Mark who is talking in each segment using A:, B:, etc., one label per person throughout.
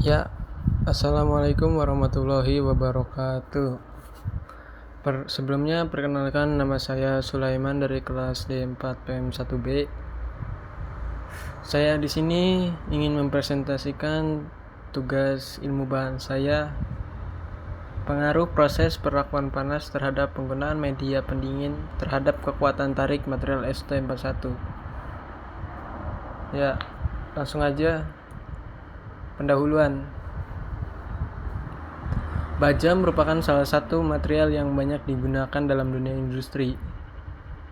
A: Ya, Assalamualaikum warahmatullahi wabarakatuh. Sebelumnya perkenalkan, nama saya Sulaiman dari kelas D4 PM1B. Saya di sini ingin mempresentasikan tugas ilmu bahan saya, pengaruh proses perlakuan panas terhadap penggunaan media pendingin terhadap kekuatan tarik material ST41. Ya, langsung aja pendahuluan. Baja merupakan salah satu material yang banyak digunakan dalam dunia industri.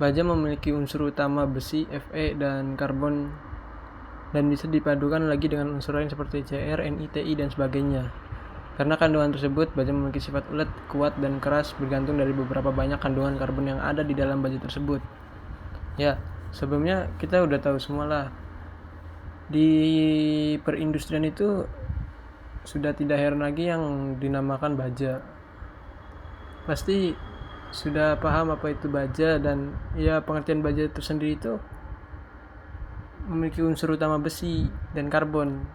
A: Baja memiliki unsur utama besi, Fe, dan karbon, dan bisa dipadukan lagi dengan unsur lain seperti Cr, Ni, Ti, dan sebagainya. Karena kandungan tersebut, baja memiliki sifat ulet, kuat, dan keras bergantung dari beberapa banyak kandungan karbon yang ada di dalam baja tersebut. Ya, sebelumnya kita udah tahu semua lah. Di perindustrian itu sudah tidak heran lagi yang dinamakan baja. Pasti sudah paham apa itu baja, dan ya pengertian baja tersendiri itu memiliki unsur utama besi dan karbon,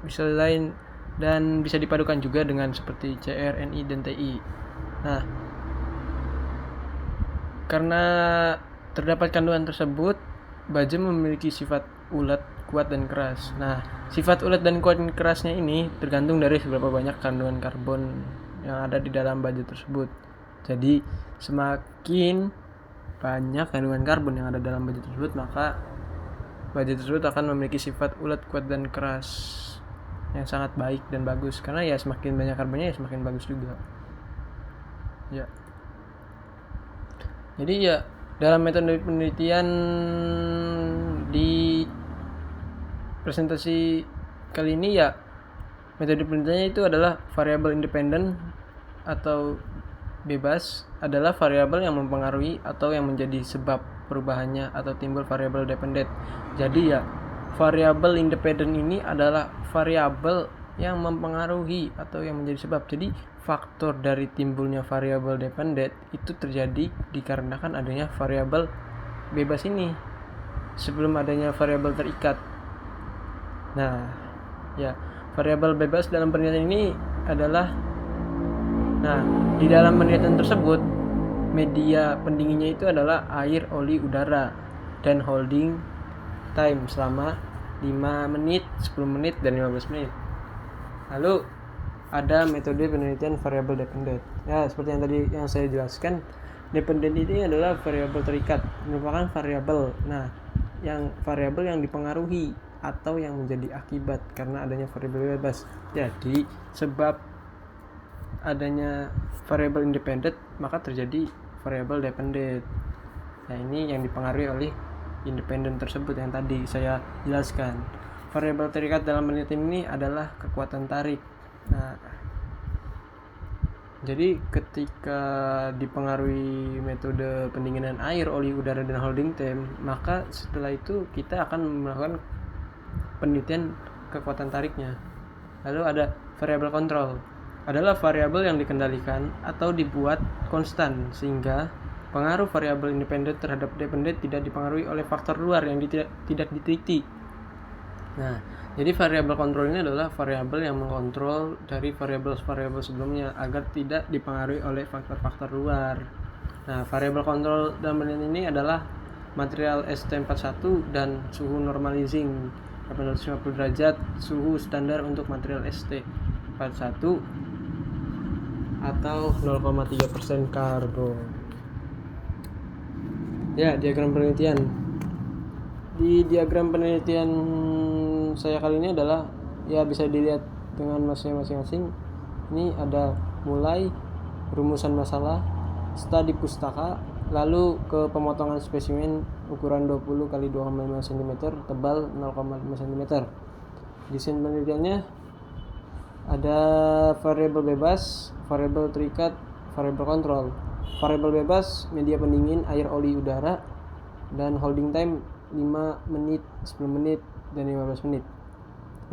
A: bisa lain dan bisa dipadukan juga dengan seperti Cr, Ni, dan Ti. Nah, karena terdapat kandungan tersebut, baja memiliki sifat ulet, kuat, dan keras. Nah, sifat ulet dan kuat dan kerasnya ini tergantung dari seberapa banyak kandungan karbon yang ada di dalam baja tersebut. Jadi, semakin banyak kandungan karbon yang ada dalam baja tersebut, maka baja tersebut akan memiliki sifat ulet, kuat, dan keras yang sangat baik dan bagus. Karena ya semakin banyak karbonnya ya semakin bagus juga. Ya. Jadi ya dalam metode penelitian di presentasi kali ini, ya metode penelitiannya itu adalah variabel independen atau bebas adalah variabel yang mempengaruhi atau yang menjadi sebab perubahannya atau timbul variabel dependent. Jadi ya variabel independen ini adalah variabel yang mempengaruhi atau yang menjadi sebab. Jadi faktor dari timbulnya variabel dependent itu terjadi dikarenakan adanya variabel bebas ini sebelum adanya variabel terikat. Nah, ya variabel bebas dalam penelitian ini adalah, nah di dalam penelitian tersebut media pendinginnya itu adalah air, oli, udara, dan holding time selama 5 menit, 10 menit, dan 15 menit. Lalu ada metode penelitian variabel dependent. Ya, seperti yang tadi yang saya jelaskan, dependent ini adalah variabel terikat, merupakan variabel. Nah, yang variabel yang dipengaruhi atau yang menjadi akibat karena adanya variabel bebas. Jadi, sebab adanya variabel independent, maka terjadi variabel dependent. Nah, ini yang dipengaruhi oleh independent tersebut yang tadi saya jelaskan. Variabel terikat dalam penelitian ini adalah kekuatan tarik. Nah, jadi ketika dipengaruhi metode pendinginan air, oli, udara, dan holding time, maka setelah itu kita akan melakukan penelitian kekuatan tariknya. Lalu ada variabel kontrol, adalah variabel yang dikendalikan atau dibuat konstan sehingga pengaruh variabel independen terhadap dependent tidak dipengaruhi oleh faktor luar yang tidak diteliti. Nah, jadi variabel kontrol ini adalah variabel yang mengontrol dari variabel-variabel sebelumnya agar tidak dipengaruhi oleh faktor-faktor luar. Nah, variabel kontrol dalam penelitian ini adalah material ST41 dan suhu normalizing 850 derajat, suhu standar untuk material ST41 atau 0,3% karbon. Ya, diagram penelitian. Di diagram penelitian saya kali ini adalah, ya bisa dilihat dengan masing-masing. Ini ada mulai rumusan masalah, studi pustaka, lalu ke pemotongan spesimen ukuran 20 x 2,5 cm, tebal 0,5 cm. Desain penelitiannya ada variabel bebas, variabel terikat, variabel kontrol. Variabel bebas media pendingin air, oli, udara, dan holding time 5 menit, 10 menit, dan 15 menit.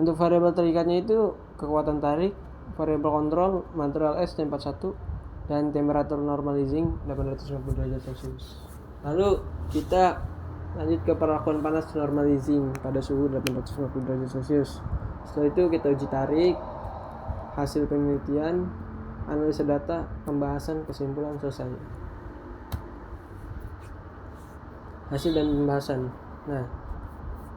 A: Untuk variabel terikatnya itu kekuatan tarik, variabel kontrol material ST41, dan temperatur normalizing 850 derajat Celcius. Lalu kita lanjut ke perlakuan panas normalizing pada suhu 850 derajat Celcius. Setelah itu kita uji tarik, hasil penelitian, analisa data, pembahasan, kesimpulan, selesai. Hasil dan pembahasan. Nah,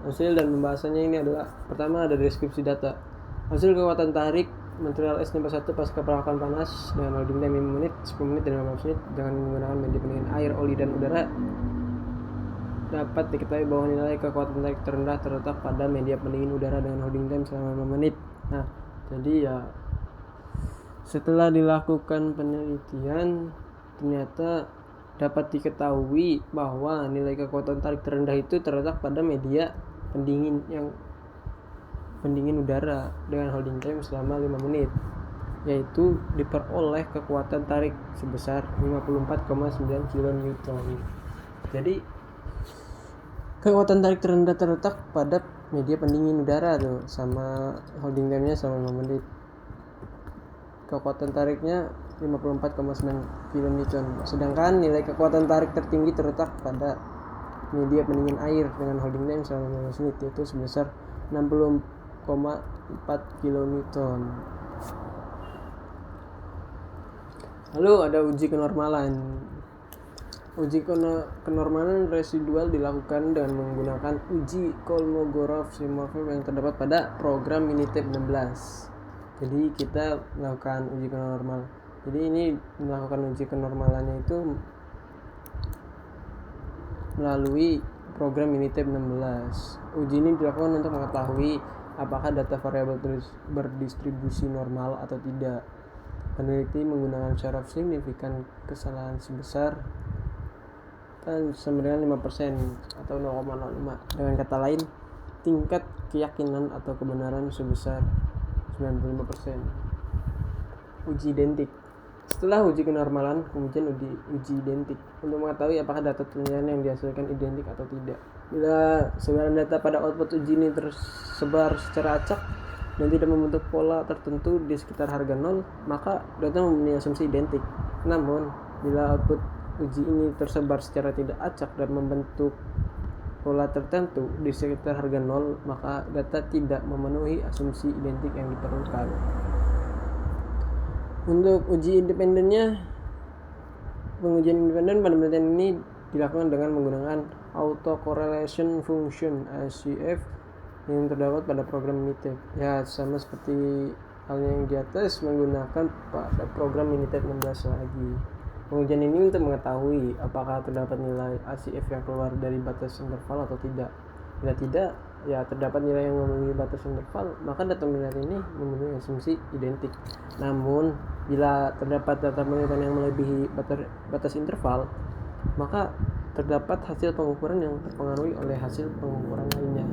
A: hasil dan pembahasannya ini adalah, pertama ada deskripsi data. Hasil kekuatan tarik material S61 pasca perawakan panas dengan holding time 5 menit, 10 menit, dan 15 menit dengan menggunakan media pendingin air, oli, dan udara. Dapat diketahui bahwa nilai kekuatan tarik terendah terletak pada media pendingin udara dengan holding time selama 5 menit. Nah, jadi ya setelah dilakukan penelitian, ternyata dapat diketahui bahwa nilai kekuatan tarik terendah itu terletak pada media pendingin udara dengan holding time selama 5 menit, yaitu diperoleh kekuatan tarik sebesar 54,9 kN. Jadi kekuatan tarik terendah terletak pada media pendingin udara tuh, sama holding time-nya sama 5 menit. Kekuatan tariknya 54,9 kN. Sedangkan nilai kekuatan tarik tertinggi terletak pada media pendingin air dengan holding time selama 15 menit, yaitu sebesar 60,4 kN. Lalu ada uji kenormalan. Uji kenormalan residual dilakukan dengan menggunakan uji Kolmogorov-Smirnov yang terdapat pada program Minitab 16. Jadi kita melakukan uji kenormal. Jadi ini melakukan uji kenormalannya itu melalui program Minitab 16. Uji ini dilakukan untuk mengetahui apakah data variabel berdistribusi normal atau tidak. Peneliti menggunakan syarat signifikan kesalahan sebesar sama dengan 5% atau 0,05. Dengan kata lain, tingkat keyakinan atau kebenaran sebesar 95%. Uji identik. Setelah uji kenormalan, kemudian uji identik untuk mengetahui apakah data penilaian yang dihasilkan identik atau tidak. Bila sebaran data pada output uji ini tersebar secara acak dan tidak membentuk pola tertentu di sekitar harga 0, maka data mempunyai asumsi identik. Namun, bila output uji ini tersebar secara tidak acak dan membentuk pola tertentu di sekitar harga 0, maka data tidak memenuhi asumsi identik yang diperlukan. Untuk uji independennya, pengujian independen pada penelitian ini dilakukan dengan menggunakan autocorrelation function ACF yang terdapat pada program Minitab. Ya, sama seperti halnya yang di atas, menggunakan pada program Minitab 16 lagi. Pengujian ini untuk mengetahui apakah terdapat nilai ACF yang keluar dari batas interval atau tidak. Bila tidak, ya terdapat nilai yang memenuhi batas interval, maka data penelitian ini memenuhi asumsi identik. Namun, bila terdapat data penelitian yang melebihi batas interval, maka terdapat hasil pengukuran yang terpengaruhi oleh hasil pengukuran lainnya.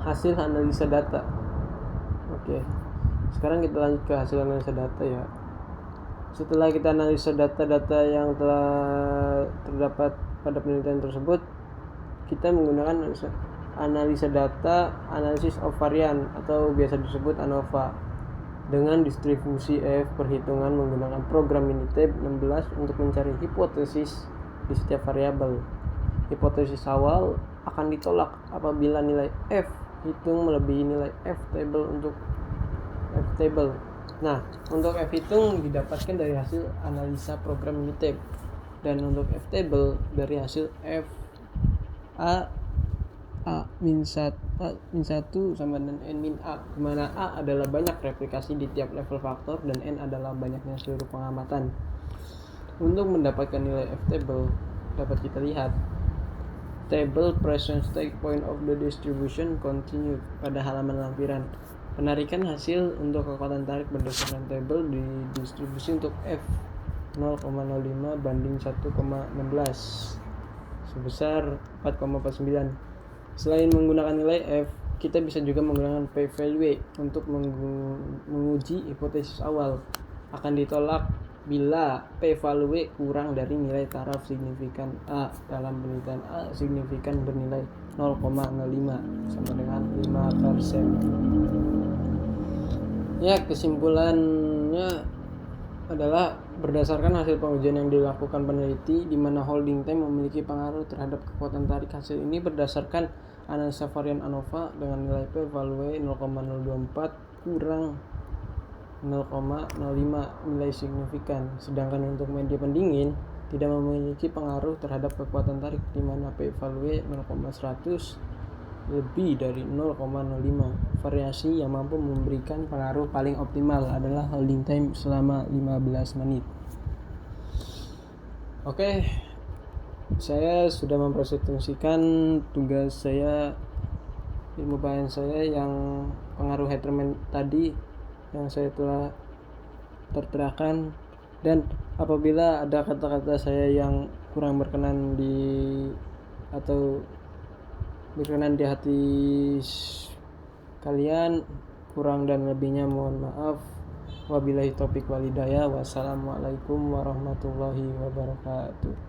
A: Hasil analisa data. Oke. Sekarang kita lanjut ke hasil analisa data ya. Setelah kita analisa data-data yang telah terdapat pada penelitian tersebut, kita menggunakan analisa data analisis of varian atau biasa disebut ANOVA dengan distribusi F perhitungan menggunakan program Minitab 16 untuk mencari hipotesis di setiap variabel. Hipotesis awal akan ditolak apabila nilai F hitung melebihi nilai F table untuk F table. Nah, untuk F hitung didapatkan dari hasil analisa program Minitab, dan untuk F table dari hasil F A-1 sama dengan N-A, di mana A adalah banyak replikasi di tiap level faktor dan N adalah banyaknya seluruh pengamatan. Untuk mendapatkan nilai F table dapat kita lihat table present state point of the distribution continued pada halaman lampiran. Penarikan hasil untuk kekuatan tarik berdasarkan tabel di distribusi untuk F 0,05 banding 1,16 sebesar 4,49. Selain menggunakan nilai F, kita bisa juga menggunakan p-value untuk menguji hipotesis awal. Akan ditolak bila p-value kurang dari nilai taraf signifikan A. Dalam penelitian A, signifikan bernilai 0,05 sama dengan 5%. Ya, kesimpulannya adalah Berdasarkan hasil pengujian yang dilakukan peneliti, di mana holding time memiliki pengaruh terhadap kekuatan tarik. Hasil ini berdasarkan analisa varian ANOVA dengan nilai p-value 0,024 kurang 0,05 nilai signifikan. Sedangkan untuk media pendingin tidak memiliki pengaruh terhadap kekuatan tarik, di mana p-value 0,100 lebih dari 0,05. Variasi yang mampu memberikan pengaruh paling optimal adalah holding time selama 15 menit. Oke, saya sudah mempresentasikan tugas saya, ilmu pengetahuan saya yang pengaruh Heterman tadi yang saya telah terterakan. Dan apabila ada kata-kata saya yang kurang berkenan atau berkenan di hati kalian, kurang dan lebihnya mohon maaf. Wabillahi taufiq walhidayah. Wassalamualaikum warahmatullahi wabarakatuh.